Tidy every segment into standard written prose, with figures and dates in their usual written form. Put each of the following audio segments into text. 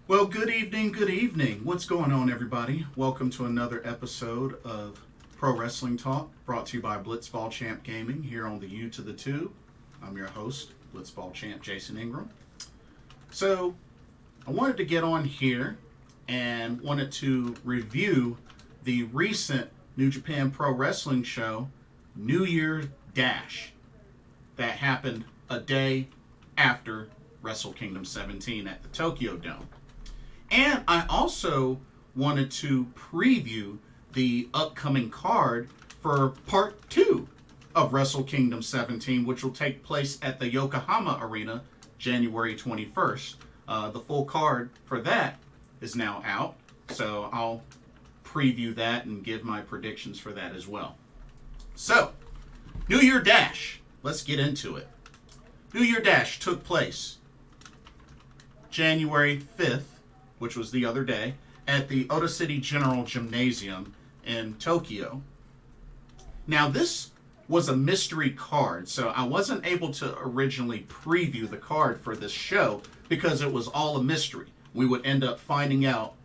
Well, good evening, good evening. What's going on, everybody? Welcome to another episode of Pro Wrestling Talk, brought to you by Blitzball Champ Gaming here on the U to the Tube. I'm your host, Blitzball Champ Jason Ingram. So, I wanted to get on here and wanted to review the recent New Japan Pro Wrestling show, New Year Dash, that happened a day after Wrestle Kingdom 17 at the Tokyo Dome. And I also wanted to preview the upcoming card for part 2 of Wrestle Kingdom 17, which will take place at the Yokohama Arena January 21st. The full card for that is now out, so I'll preview that and give my predictions for that as well. So, New Year Dash. Let's get into it. New Year Dash took place January 5th, which was the other day, at the Ota City General Gymnasium in Tokyo. Now, this was a mystery card, so I wasn't able to originally preview the card for this show because it was all a mystery. We would end up finding out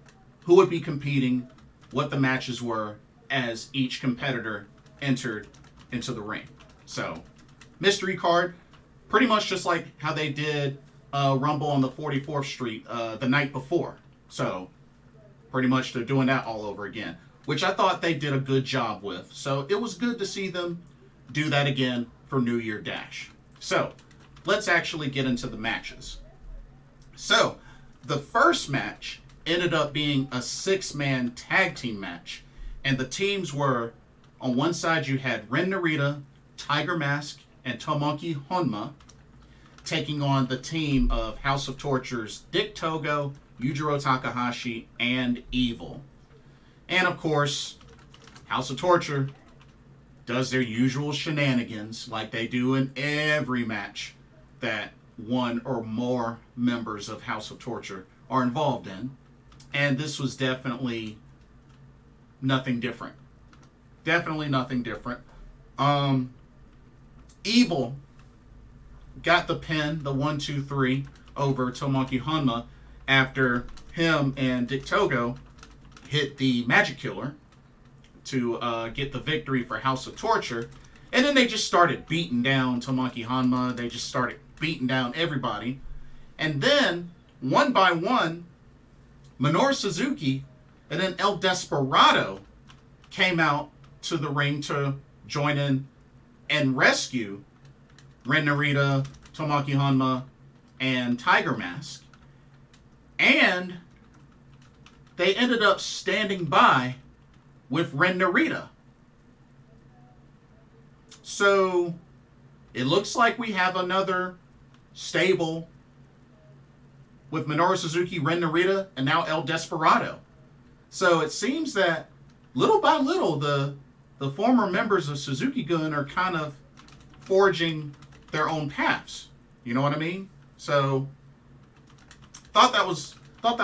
who would be competing, what the matches were, as each competitor entered into the ring. So, mystery card, pretty much just like how they did Rumble on the 44th Street the night before. So, pretty much they're doing that all over again, which I thought they did a good job with. So, it was good to see them do that again for New Year Dash. So, let's actually get into the matches. So, the first match ended up being a 6-man tag team match. And the teams were, on one side you had Ren Narita, Tiger Mask, and Tomoaki Honma, taking on the team of House of Torture's Dick Togo, Yujiro Takahashi, and Evil. And of course, House of Torture does their usual shenanigans like they do in every match that one or more members of House of Torture are involved in. And this was definitely nothing different. Definitely nothing different. Evil got the pin, the 1-2-3, over Tomoaki Honma after him and Dick Togo hit the Magic Killer to get the victory for House of Torture. And then they just started beating down Tomoaki Honma. They just started beating down everybody. And then, one by one, Minoru Suzuki and then El Desperado came out to the ring to join in and rescue Ren Narita, Tomoaki Honma, and Tiger Mask. And they ended up standing by with Ren Narita. So it looks like we have another stable with Minoru Suzuki, Ren Narita, and now El Desperado. So it seems that little by little, the former members of Suzuki Gun are kind of forging their own paths. You know what I mean? So thought that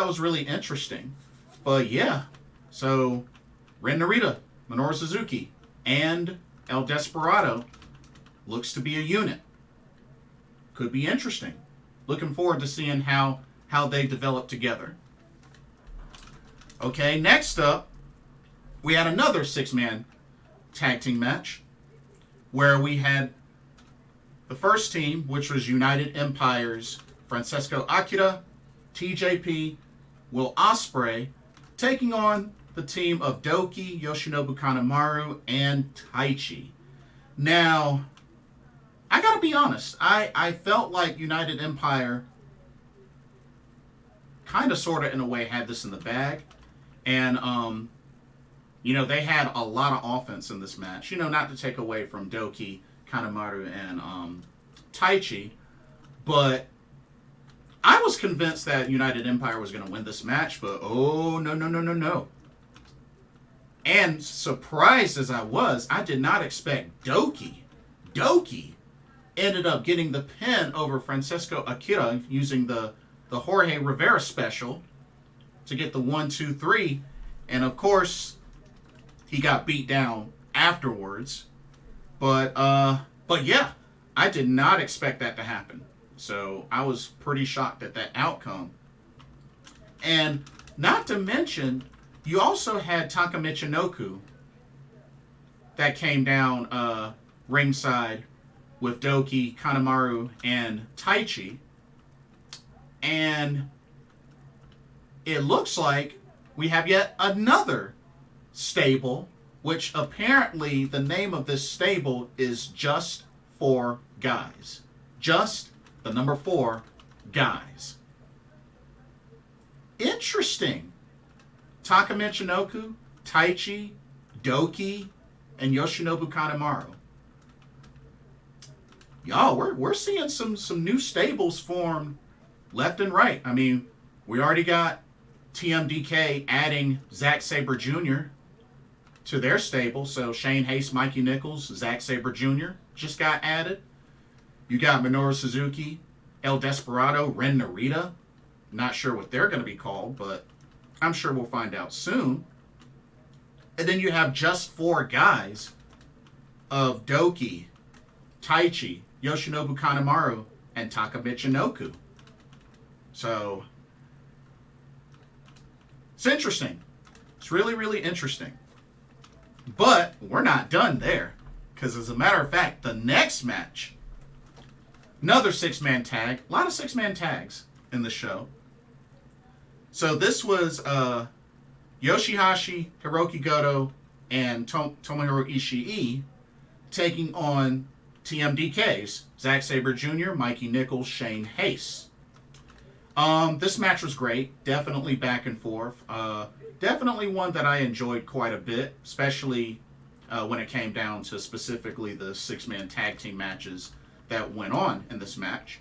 was really interesting. But yeah, so Ren Narita, Minoru Suzuki, and El Desperado looks to be a unit. Could be interesting. Looking forward to seeing how they develop together. Okay, next up, we had another 6-man tag team match where we had the first team, which was United Empire's Francesco Akira, TJP, Will Ospreay, taking on the team of DOUKI, Yoshinobu Kanemaru, and Taichi. Now, I gotta be honest, I felt like United Empire kind of, sort of, in a way, had this in the bag. And, they had a lot of offense in this match. Not to take away from DOUKI, Kanemaru, and Taichi, but I was convinced that United Empire was going to win this match, but no. And surprised as I was, I did not expect DOUKI. DOUKI ended up getting the pin over Francesco Akira using the Jorge Rivera special to get the 1-2-3. And of course, he got beat down afterwards. But yeah, I did not expect that to happen. So I was pretty shocked at that outcome. And not to mention, you also had Taka Michinoku that came down ringside with DOUKI, Kanemaru, and Taichi. And it looks like we have yet another stable, which apparently the name of this stable is Just 4 Guys. Just the number 4 guys. Interesting. Taka Michinoku, Taichi, DOUKI, and Yoshinobu Kanemaru. Y'all, we're seeing some new stables formed left and right. I mean, we already got TMDK adding Zack Sabre Jr. to their stable. So Shane Haste, Mikey Nicholls, Zack Sabre Jr. just got added. You got Minoru Suzuki, El Desperado, Ren Narita. Not sure what they're going to be called, but I'm sure we'll find out soon. And then you have Just 4 Guys of DOUKI, Taichi, Yoshinobu Kanemaru, and Taka Michinoku. So, it's interesting. It's really, really interesting. But we're not done there. Because as a matter of fact, the next match, another 6-man tag. A lot of 6-man tags in the show. So this was YOSHI-HASHI, Hirooki Goto, and Tomohiro Ishii taking on TMDK's Zack Sabre Jr., Mikey Nicholls, Shane Haste. This match was great. Definitely back and forth. Definitely one that I enjoyed quite a bit, especially when it came down to specifically the 6-man tag team matches that went on in this match.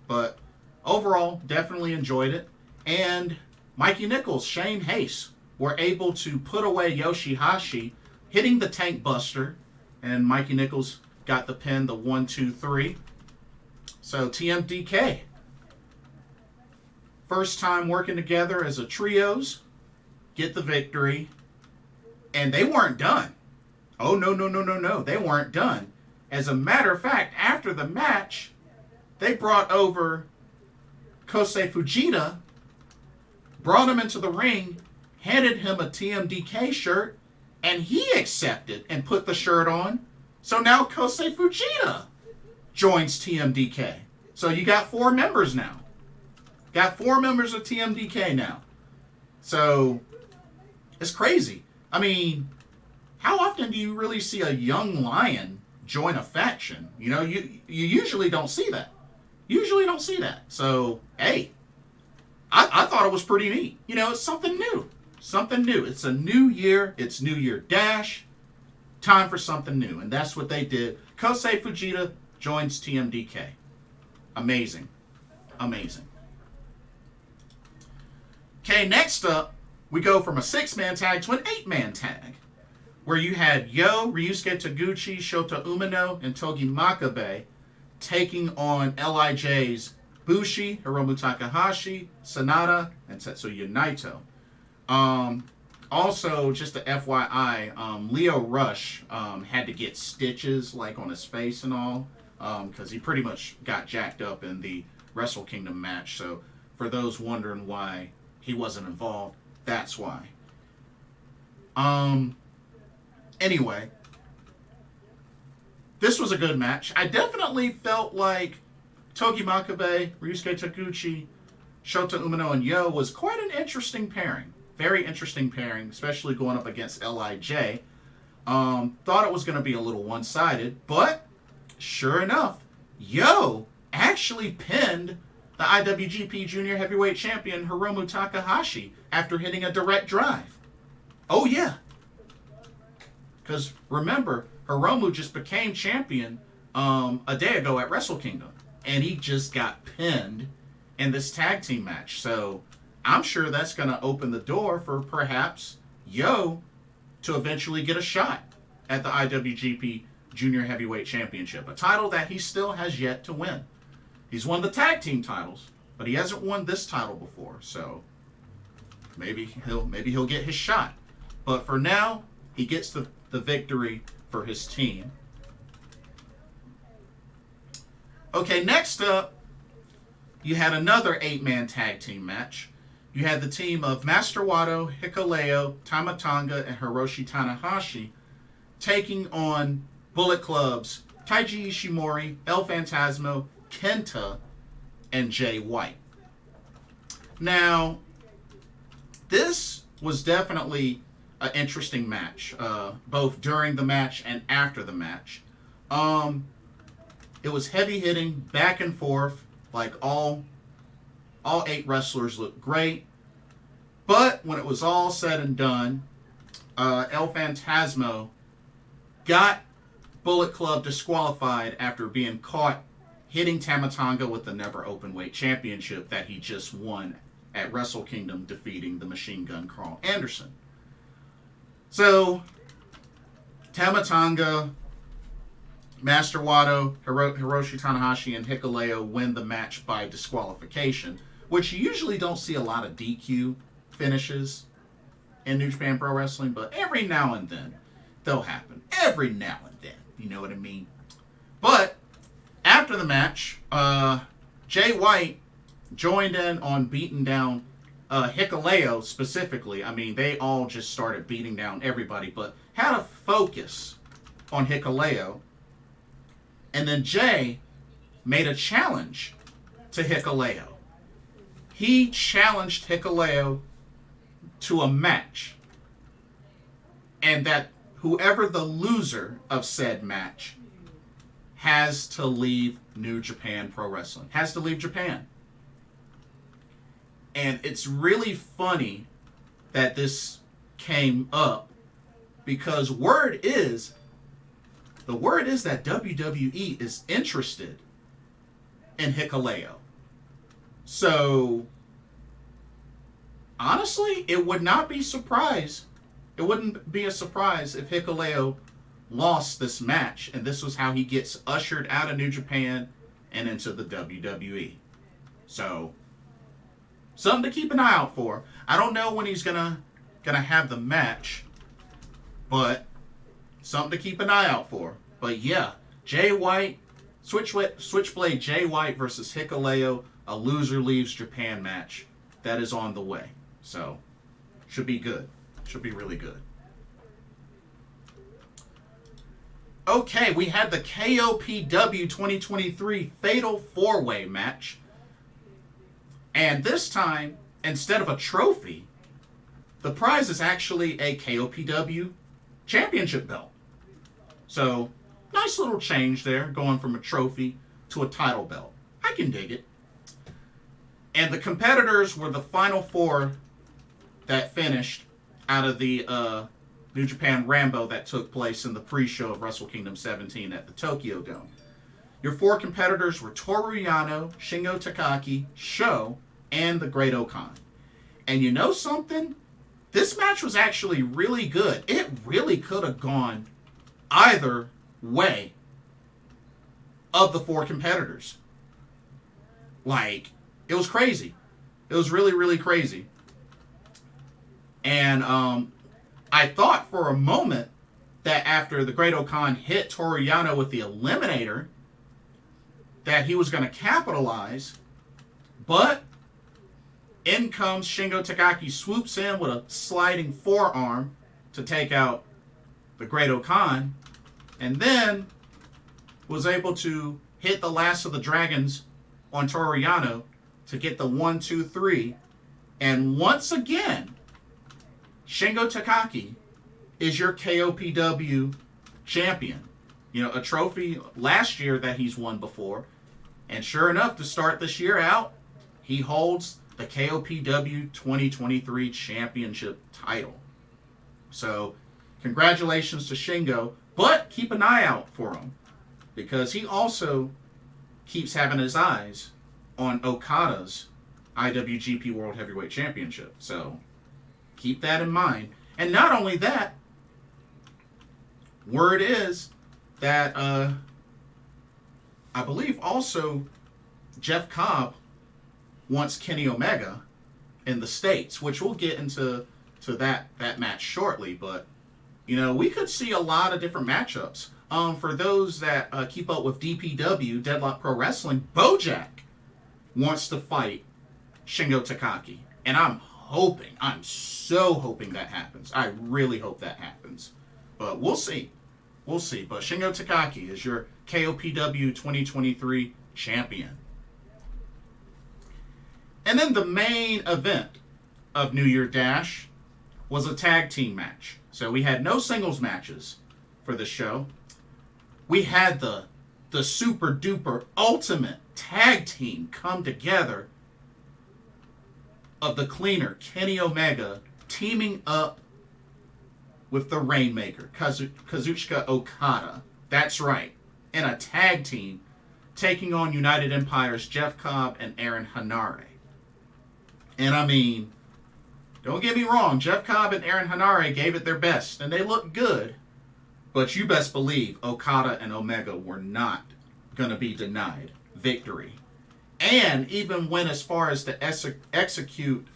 But overall, definitely enjoyed it. And Mikey Nicholls, Shane Haste were able to put away YOSHI-HASHI, hitting the Tank Buster, and Mikey Nicholls got the pin, the 1, 2, 3. So TMDK, first time working together as a trios, get the victory, and they weren't done. Oh, no, they weren't done. As a matter of fact, after the match, they brought over Kosei Fujita, brought him into the ring, handed him a TMDK shirt, and he accepted and put the shirt on. So now Kosei Fujita joins TMDK. So you got 4 members now. Got 4 members of TMDK now. So it's crazy. I mean, how often do you really see a young lion join a faction? You know, you usually don't see that. Usually don't see that. So, hey, I thought it was pretty neat. You know, it's something new. Something new. It's a new year. It's New Year Dash. Time for something new. And that's what they did. Kosei Fujita joins TMDK. Amazing. Amazing. Okay, next up, we go from a 6-man tag to an 8-man tag, where you had Ryusuke Taguchi, Shota Umino, and Togi Makabe taking on LIJ's Bushi, Haramu Takahashi, Sanada, and Tetsuya Naito. Also, just a FYI, Leo Rush had to get stitches like on his face and all, because he pretty much got jacked up in the Wrestle Kingdom match. So for those wondering why he wasn't involved, that's why. Anyway, this was a good match. I definitely felt like Togi Makabe, Ryusuke Taguchi, Shota Umino, and Yo was quite an interesting pairing. Very interesting pairing, especially going up against LIJ. Thought it was going to be a little one-sided, but sure enough, Yo actually pinned the IWGP Junior Heavyweight Champion Haramu Takahashi after hitting a direct drive. Oh yeah. Because remember, Haramu just became champion a day ago at Wrestle Kingdom. And he just got pinned in this tag team match. So I'm sure that's going to open the door for perhaps Yo to eventually get a shot at the IWGP Junior Heavyweight Championship. A title that he still has yet to win. He's won the tag team titles, but he hasn't won this title before. So maybe he'll get his shot. But for now, he gets the victory for his team. Okay, next up, you had another 8-man tag team match. you had the team of Master Wato, Hikuleo, Tama Tonga, and Hiroshi Tanahashi taking on Bullet Club's Taiji Ishimori, El Phantasmo, Kenta, and Jay White. Now, this was definitely an interesting match, both during the match and after the match. It was heavy hitting, back and forth, like all 8 wrestlers looked great. But when it was all said and done, El Phantasmo got Bullet Club disqualified after being caught hitting Tama Tonga with the Never Openweight Championship that he just won at Wrestle Kingdom, defeating the Machine Gun Carl Anderson. So, Tama Tonga, Master Wato, Hiroshi Tanahashi, and Hikuleo win the match by disqualification, which you usually don't see a lot of DQ finishes in New Japan Pro Wrestling, but every now and then they'll happen. Every now and then, you know what I mean? But after the match, Jay White joined in on beating down Hikuleo specifically. I mean, they all just started beating down everybody, but had a focus on Hikuleo. And then Jay made a challenge to Hikuleo. He challenged Hikuleo to a match. And that whoever the loser of said match has to leave New Japan Pro Wrestling. Has to leave Japan. And it's really funny that this came up because the word is that WWE is interested in Hikuleo. So, honestly, it would not be surprised. It wouldn't be a surprise if Hikuleo lost this match, and this was how he gets ushered out of New Japan and into the WWE. So, something to keep an eye out for. I don't know when he's gonna have the match, but something to keep an eye out for. But yeah, Jay White, Switchblade Jay White versus Hikuleo, a loser leaves Japan match that is on the way. So, should be good. Should be really good. Okay, we had the KOPW 2023 Fatal 4-Way match. And this time, instead of a trophy, the prize is actually a KOPW championship belt. So, nice little change there, going from a trophy to a title belt. I can dig it. And the competitors were the final 4 that finished out of the New Japan Rambo that took place in the pre-show of Wrestle Kingdom 17 at the Tokyo Dome. Your 4 competitors were Toru Yano, Shingo Takagi, Sho, and the Great Okan. And you know something? This match was actually really good. It really could have gone either way of the 4 competitors. Like, it was crazy. It was really, really crazy. And I thought for a moment that after the Great Okan hit Toru Yano with the Eliminator, that he was going to capitalize. But in comes Shingo Takagi, swoops in with a sliding forearm to take out the Great Okan, and then was able to hit the last of the dragons on Toru Yano to get the 1-2-3. And once again, Shingo Takagi is your KOPW champion. You know, a trophy last year that he's won before. And sure enough, to start this year out, he holds the KOPW 2023 championship title. So, congratulations to Shingo, but keep an eye out for him, because he also keeps having his eyes on Okada's IWGP World Heavyweight Championship. So, keep that in mind. And not only that, word is that I believe also Jeff Cobb wants Kenny Omega in the States, which we'll get into that match shortly. But, you know, we could see a lot of different matchups. For those that keep up with DPW, Deadlock Pro Wrestling, Bojack wants to fight Shingo Takagi. And I'm so hoping that happens. I really hope that happens. But we'll see. We'll see. But Shingo Takagi is your KOPW 2023 champion. And then the main event of New Year Dash was a tag team match. So we had no singles matches for the show. We had the super duper ultimate tag team come together of the Cleaner, Kenny Omega, teaming up with the Rainmaker, Kazuchika Okada. That's right. In a tag team, taking on United Empire's Jeff Cobb and Aaron Hanare. And I mean, don't get me wrong, Jeff Cobb and Aaron Hanare gave it their best, and they looked good. But you best believe Okada and Omega were not going to be denied victory. And even went as far as to execute,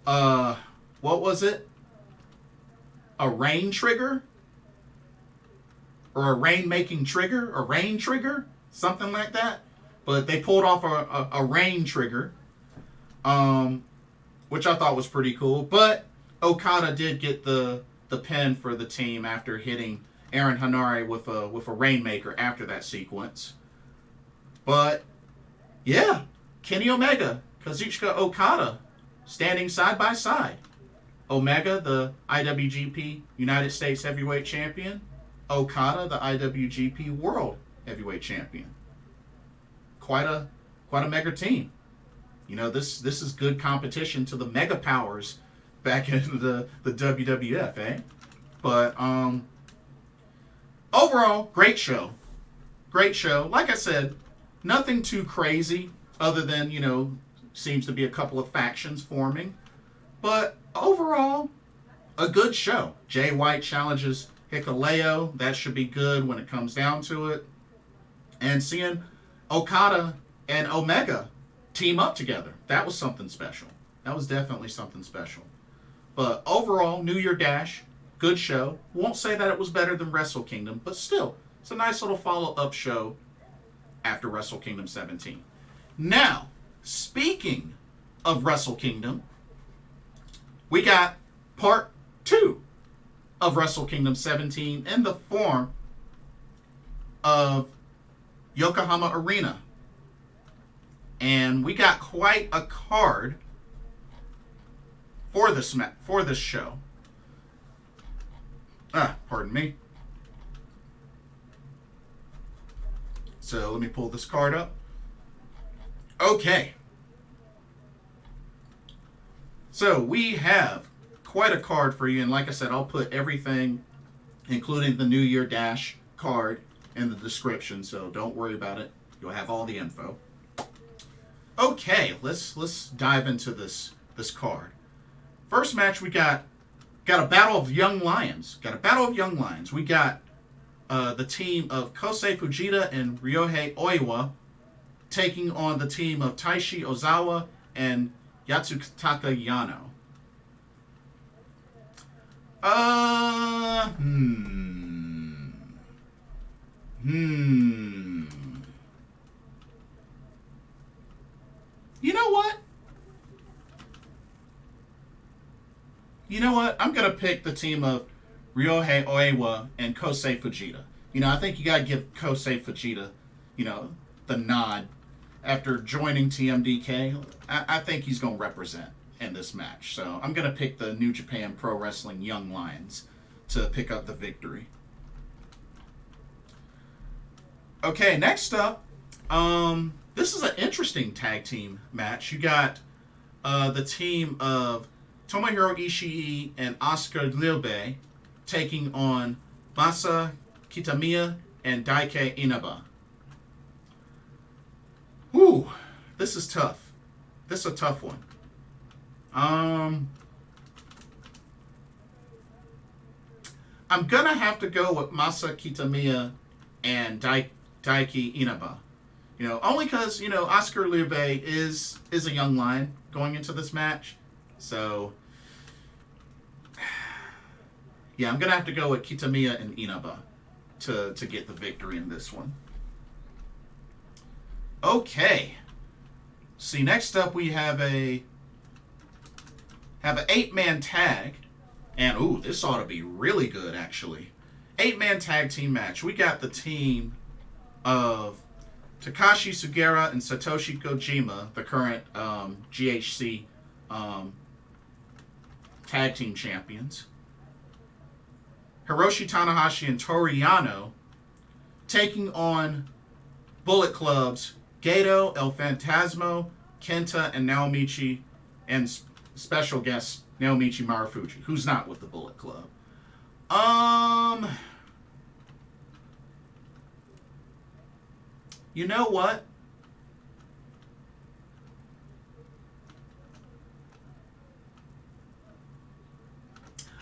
what was it? A rain trigger? Or a rain-making trigger? A rain trigger? Something like that. But they pulled off a rain trigger, which I thought was pretty cool. But Okada did get the pin for the team after hitting Aaron Hanare with a Rainmaker after that sequence. But yeah, Kenny Omega, Kazuchika Okada, standing side by side. Omega, the IWGP United States Heavyweight Champion. Okada, the IWGP World Heavyweight Champion. Quite a mega team. You know, this is good competition to the mega powers back in the WWF, eh? But overall, great show. Great show. Like I said, nothing too crazy other than, you know, seems to be a couple of factions forming. But overall, a good show. Jay White challenges Hikuleo. That should be good when it comes down to it. And seeing Okada and Omega team up together, that was something special. That was definitely something special. But overall, New Year Dash, good show. Won't say that it was better than Wrestle Kingdom, but still, it's a nice little follow-up show after Wrestle Kingdom 17. Now, speaking of Wrestle Kingdom, we got part 2 of Wrestle Kingdom 17 in the form of Yokohama Arena. And we got quite a card for this show. Pardon me. So let me pull this card up. Okay. So we have quite a card for you, and like I said, I'll put everything, including the New Year Dash card, in the description, so don't worry about it. You'll have all the info. Okay, let's dive into this card. First match, we got a battle of young lions. We got the team of Kosei Fujita and Ryohei Oiwa taking on the team of Taichi Ozawa and Yatsutaka Yano. You know what? I'm going to pick the team of Ryohei Oiwa and Kosei Fujita. You know, I think you got to give Kosei Fujita, you know, the nod. After joining TMDK, I think he's going to represent in this match. So I'm going to pick the New Japan Pro Wrestling Young Lions to pick up the victory. Okay, next up, this is an interesting tag team match. You got the team of Tomohiro Ishii and Oscar Lilbe taking on Masa Kitamiya and Daiki Inaba. Ooh, this is tough. This is a tough one. I'm gonna have to go with Masa Kitamiya and Daiki Inaba. You know, only because, you know, Oscar Lilbe is a young lion going into this match. So, yeah, I'm going to have to go with Kitamiya and Inaba to get the victory in this one. Okay. See, next up we have an 8-man tag. And, ooh, this ought to be really good, actually. 8-man tag team match. We got the team of Takashi Sugiura and Satoshi Kojima, the current GHC tag team champions. Hiroshi Tanahashi and Toru Yano taking on Bullet Club's Goto, El Phantasmo, Kenta, and Naomichi, and special guest Naomichi Marufuji, who's not with the Bullet Club. You know what?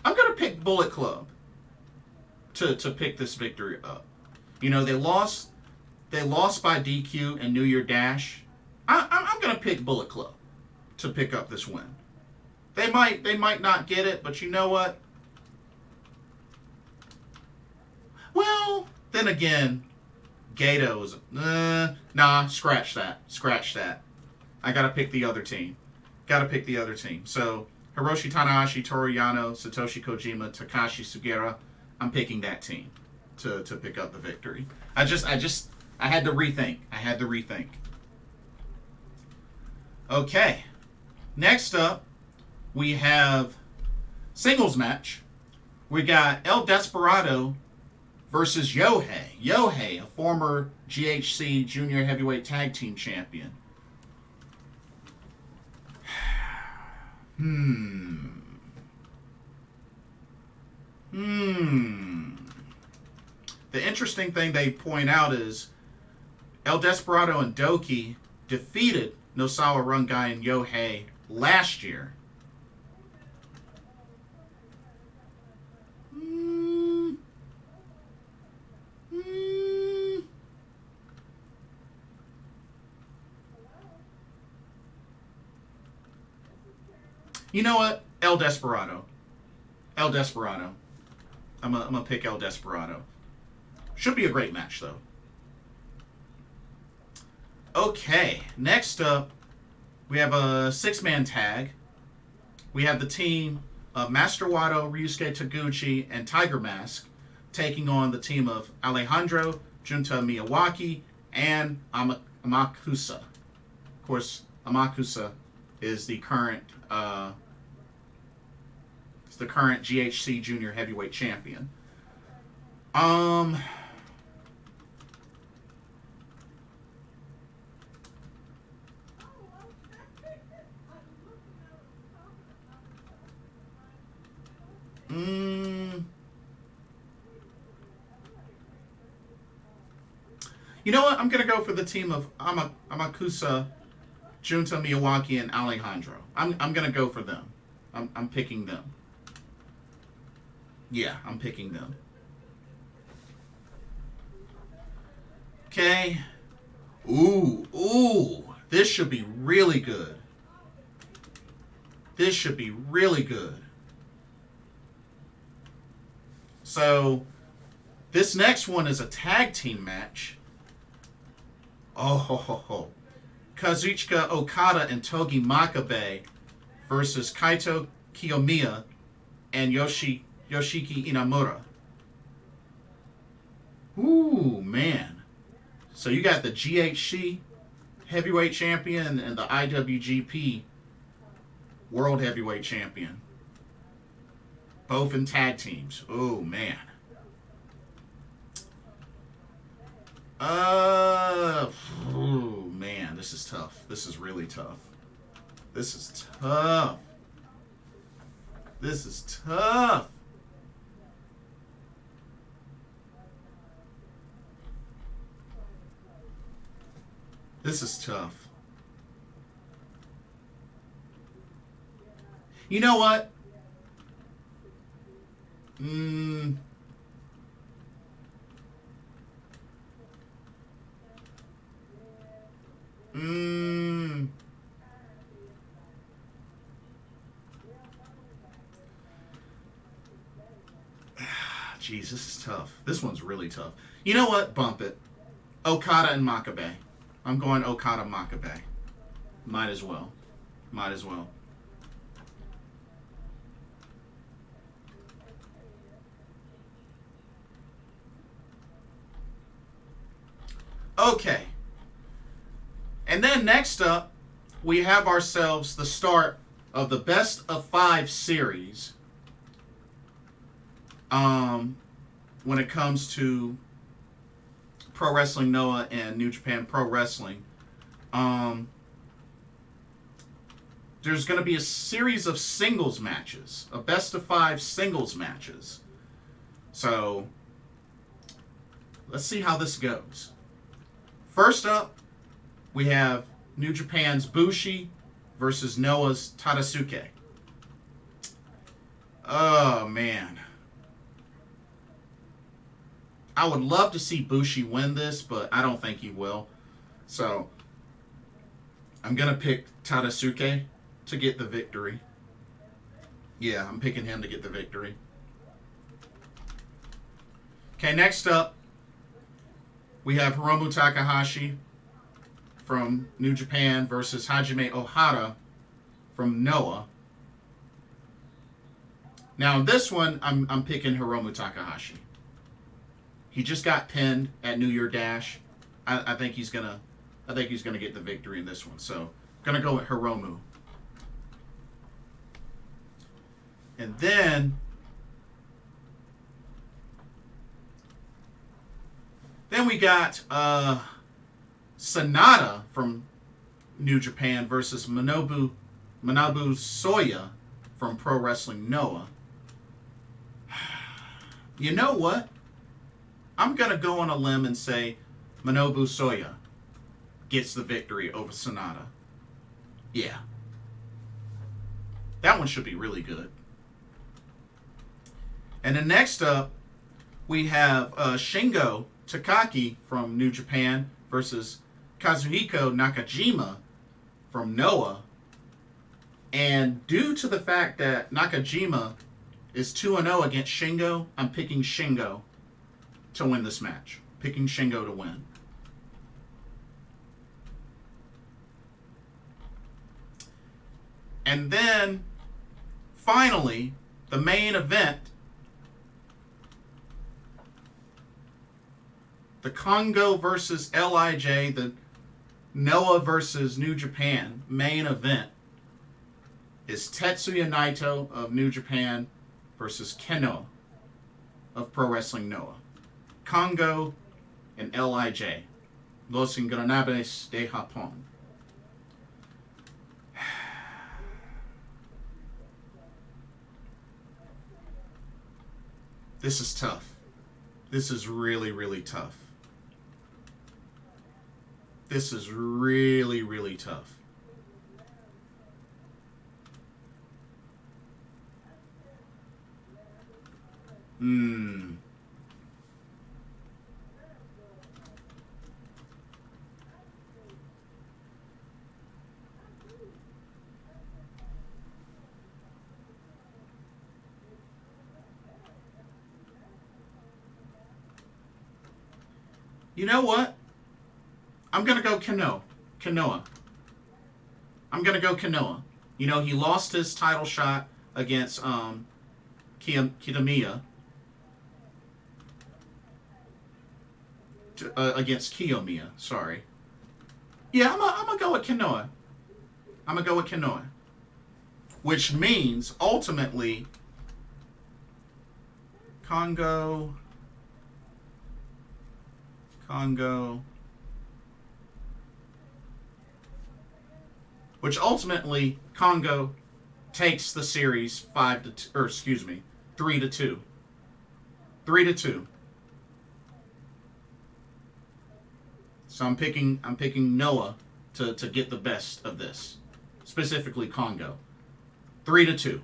I'm going to pick Bullet Club to pick this victory up. You know, they lost by DQ and New Year Dash. I'm going to pick Bullet Club to pick up this win. They might not get it, but you know what? Well, then again, Gato's nah, scratch that. I gotta pick the other team. So Hiroshi Tanahashi, Toru Yano, Satoshi Kojima, Takashi Sugiura. I'm picking that team to pick up the victory. I had to rethink. Okay. Next up, we have singles match. We got El Desperado versus Yohei. Yohei, a former GHC Junior Heavyweight Tag Team Champion. The interesting thing they point out is El Desperado and DOUKI defeated Nosawa Rungai and Yohei last year. You know what? El Desperado. I'm gonna pick El Desperado. Should be a great match, though. Okay, next up, we have a 6-man tag. We have the team of Master Wato, Ryusuke Taguchi, and Tiger Mask taking on the team of Alejandro, Junta Miyawaki, and Amakusa. Of course, Amakusa is the current GHC Junior Heavyweight Champion. You know what? I'm going to go for the team of Amakusa, Junta Miyawaki, and Alejandro. I'm going to go for them. I'm picking them. Yeah, I'm picking them. Okay. Ooh. This should be really good. So, this next one is a tag team match. Kazuchika Okada and Togi Makabe versus Kaito Kiyomiya and Yoshiki Inamura. Ooh, man. So you got the GHC Heavyweight Champion and the IWGP World Heavyweight Champion. Both in tag teams. Oh, man. Oh, man. This is tough. This is really tough. This is tough. This is tough. You know what? Jeez, this is tough. This one's really tough. You know what? Bump it. Okada and Makabe. I'm going Okada Makabe. Might as well. Might as well. Okay. And then next up, we have ourselves the start of the best of 5 series. When it comes to Pro Wrestling Noah and New Japan Pro Wrestling. There's going to be a series of singles matches, a best of 5 singles matches. So, let's see how this goes. First up, we have New Japan's Bushi versus Noah's Tadasuke. Oh, man. I would love to see Bushi win this, but I don't think he will. So, I'm going to pick Tadasuke to get the victory. Yeah, I'm picking him to get the victory. Okay, next up, we have Haramu Takahashi from New Japan versus Hajime Ohara from Noah. Now, this one, I'm picking Haramu Takahashi. He just got pinned at New Year Dash. I think he's gonna get the victory in this one. So, gonna go with Haramu. And then we got Sanada from New Japan versus Manabu Soya from Pro Wrestling Noah. You know what? I'm going to go on a limb and say Manabu Soya gets the victory over Sanada. Yeah. That one should be really good. And then next up, we have Shingo Takagi from New Japan versus Kazuhiko Nakajima from Noah. And due to the fact that Nakajima is 2-0 against Shingo, I'm picking Shingo to win this match. Picking Shingo to win. And then, finally, the main event, the Kongo versus LIJ, the Noah versus New Japan main event, is Tetsuya Naito of New Japan versus Kenoh of Pro Wrestling Noah. Kongo and LIJ. Los Ingobernables de Japón. This is tough. This is really, really tough. This is really, really tough. You know what? I'm going to go Kenoh. I'm going to go Kenoh. You know, he lost his title shot against Kitamiya. Against Kiyomiya, sorry. Yeah, I'm going to go with Kenoh. I'm going to go with Kenoh. Which means, ultimately, Kongo. Which ultimately, Kongo takes the series 3-2. 3-2. So I'm picking Noah to get the best of this. Specifically Kongo. 3-2.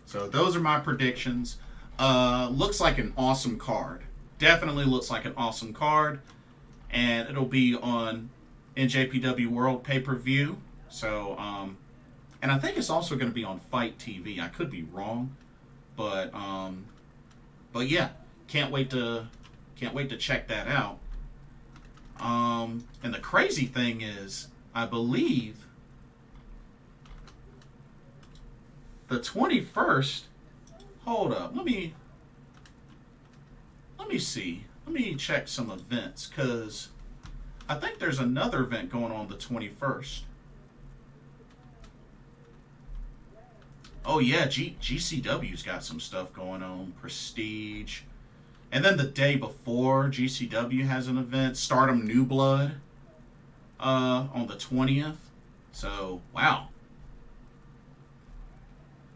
So those are my predictions. Looks like an awesome card. Definitely looks like an awesome card. And it'll be on NJPW World Pay-Per-View. So, and I think it's also going to be on Fight TV. I could be wrong. But yeah. Can't wait to check that out. And the crazy thing is, I believe the 21st. Hold up. Let me see. Let me check some events, because I think there's another event going on the 21st. Oh yeah, GCW's got some stuff going on. Prestige. And then the day before, GCW has an event. Stardom New Blood. On the 20th. So, wow.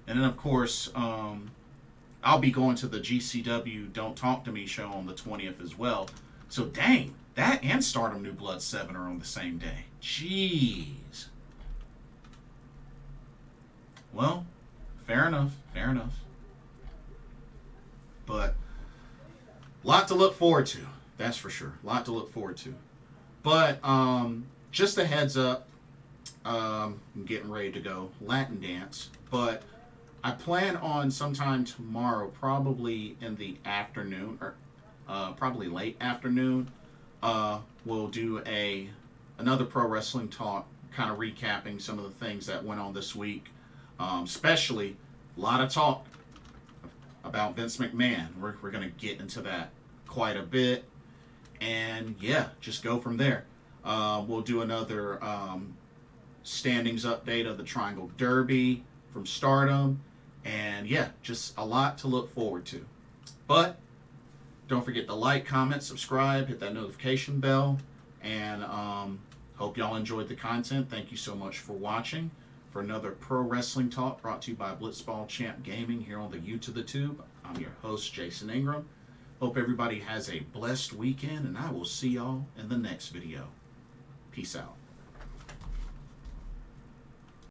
And then, of course, I'll be going to the GCW Don't Talk to Me show on the 20th as well. So, dang, that and Stardom New Blood 7 are on the same day. Jeez. Well, fair enough. Fair enough. But, lot to look forward to. That's for sure. Lot to look forward to. But, just a heads up. I'm getting ready to go Latin dance. But I plan on sometime tomorrow, probably in the afternoon, or probably late afternoon, we'll do another pro wrestling talk, kind of recapping some of the things that went on this week. Especially a lot of talk about Vince McMahon. We're going to get into that quite a bit. And yeah, just go from there. We'll do another standings update of the Triangle Derby from Stardom. And yeah, just a lot to look forward to. But don't forget to like, comment, subscribe, hit that notification bell. And hope y'all enjoyed the content. Thank you so much for watching. For another Pro Wrestling Talk brought to you by Blitzball Champ Gaming here on the YouTube the Tube. I'm your host, Jason Ingram. Hope everybody has a blessed weekend, and I will see y'all in the next video. Peace out.